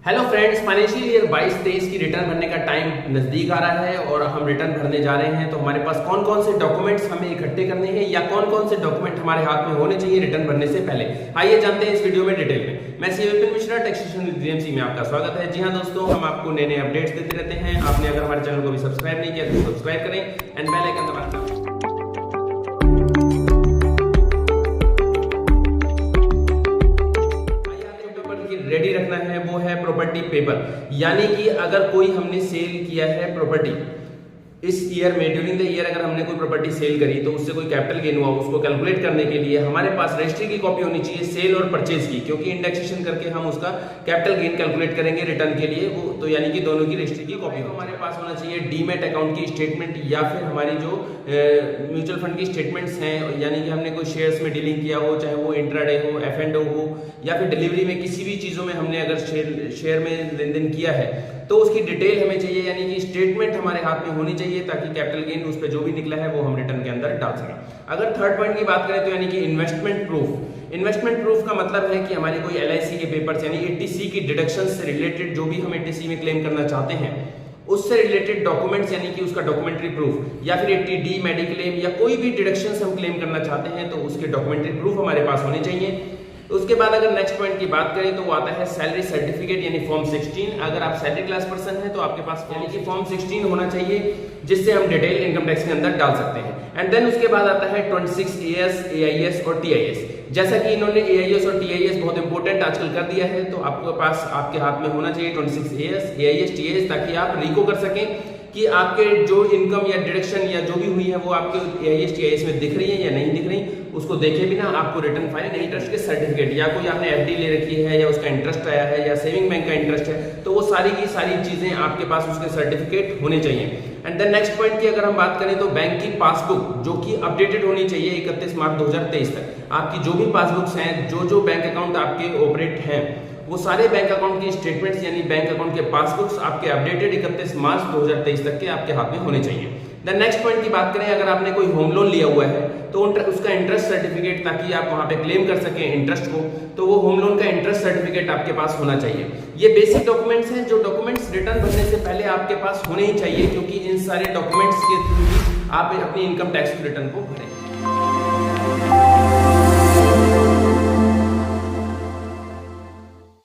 Hello friends, financial year 22-23 की return भरने का टाइम नजदीक आ रहा है और हम रिटर्न भरने जा रहे हैं। तो हमारे पास कौन कौन से डॉक्यूमेंट्स हमें इकट्ठे करने हैं या कौन कौन से डॉक्यूमेंट हमारे हाथ में होने चाहिए रिटर्न भरने से पहले, आइए जानते हैं इस वीडियो में डिटेल में। मैं CA Vipin Mishra, taxation with DMC में आपका स्वागत है। जी हाँ दोस्तों, हम आपको नए नए अपडेट्स देते रहते हैं। आपने अगर हमारे चैनल को भी सब्सक्राइब नहीं किया तो सब्सक्राइब करें एंड बेल आइकन दबाना। रेडी रखना है वो है प्रॉपर्टी पेपर, यानी कि अगर कोई हमने सेल किया है प्रॉपर्टी इस ईयर में, ड्यूरिंग द ईयर अगर हमने कोई प्रॉपर्टी सेल करी तो उससे कोई कैपिटल गेन हुआ, उसको कैलकुलेट करने के लिए हमारे पास रजिस्ट्री की कॉपी होनी चाहिए सेल और परचेज की, क्योंकि इंडेक्सेशन करके हम उसका कैपिटल गेन कैलकुलेट करेंगे रिटर्न के लिए। वो तो यानी कि दोनों की रजिस्ट्री की कॉपी हमारे पास होना चाहिए। डीमैट अकाउंट की स्टेटमेंट या फिर हमारी जो म्यूचुअल फंड की स्टेटमेंट्स हैं, यानी कि हमने कोई शेयर्स में डीलिंग किया हो, चाहे वो इंट्राडे हो, F&O हो या फिर डिलीवरी में, किसी भी चीजों में हमने अगर शेयर में लेन देन किया है तो उसकी डिटेल हमें चाहिए, यानी कि स्टेटमेंट हमारे हाथ में होनी चाहिए ताकि कैपिटल गेन उस पर जो भी निकला है वो हम रिटर्न के अंदर डाल सकें। अगर थर्ड पॉइंट की बात करें तो यानी कि इन्वेस्टमेंट प्रूफ। इन्वेस्टमेंट प्रूफ का मतलब है कि हमारी कोई LIC के पेपर्स यानी ATC की डिडक्शन से रिलेटेड जो भी हम ATC में क्लेम करना चाहते हैं उससे रिलेटेड डॉक्यूमेंट्स, यानी कि उसका डॉक्यूमेंट्री प्रूफ या फिर 80D मेडिक्लेम या कोई भी डिडक्शंस हम क्लेम करना चाहते हैं तो उसके डॉक्यूमेंट्री प्रूफ हमारे पास होने चाहिए। उसके बाद अगर नेक्स्ट पॉइंट की बात करें तो वो आता है सैलरी सर्टिफिकेट यानी फॉर्म 16। अगर आप सैलरी क्लास पर्सन हैं तो आपके पास यानी कि फॉर्म 16 होना चाहिए जिससे हम डिटेल इनकम टैक्स के अंदर डाल सकते हैं। एंड देन उसके बाद आता है 26AS, AIS और TIS। जैसा कि इन्होंने AIS और TIS बहुत इंपॉर्टेंट आजकल कर दिया है, तो आपके पास आपके हाथ में होना चाहिए 26AS, AIS, TIS, ताकि आप रिको कर सकें कि आपके जो इनकम या डिडक्शन या जो भी हुई है वो आपके AIS, TIS में दिख रही है या नहीं दिख रही। उसको देखे बिना आपको रिटर्न फाइल इंटरेस्ट के सर्टिफिकेट या कोई आपने FD ले रखी है या उसका इंटरेस्ट आया है या सेविंग बैंक का इंटरेस्ट है, तो वो सारी की सारी चीजें आपके पास उसके सर्टिफिकेट होने चाहिए। एंड देन नेक्स्ट पॉइंट की अगर हम बात करें तो बैंक की पासबुक जो कि अपडेटेड होनी चाहिए 31 मार्च 2023 तक। आपकी जो भी पासबुक्स हैं, जो बैंक अकाउंट आपके ऑपरेट हैं, वो सारे बैंक अकाउंट की स्टेटमेंट्स यानी बैंक अकाउंट के पासबुक्स आपके अपडेटेड 31 मार्च 2023 तक के आपके हाथ में होने चाहिए। देन नेक्स्ट पॉइंट की बात करें, अगर आपने कोई होम लोन लिया हुआ है तो उसका इंटरेस्ट सर्टिफिकेट, ताकि आप वहां पे क्लेम कर सकें इंटरेस्ट को, तो वो होम लोन का इंटरेस्ट सर्टिफिकेट आपके पास होना चाहिए। ये बेसिक डॉक्यूमेंट्स हैं जो डॉक्यूमेंट्स रिटर्न भरने से पहले आपके पास होने ही चाहिए, क्योंकि इन सारे डॉक्यूमेंट्स के थ्रू ही आप अपनी इनकम टैक्स रिटर्न को भरें।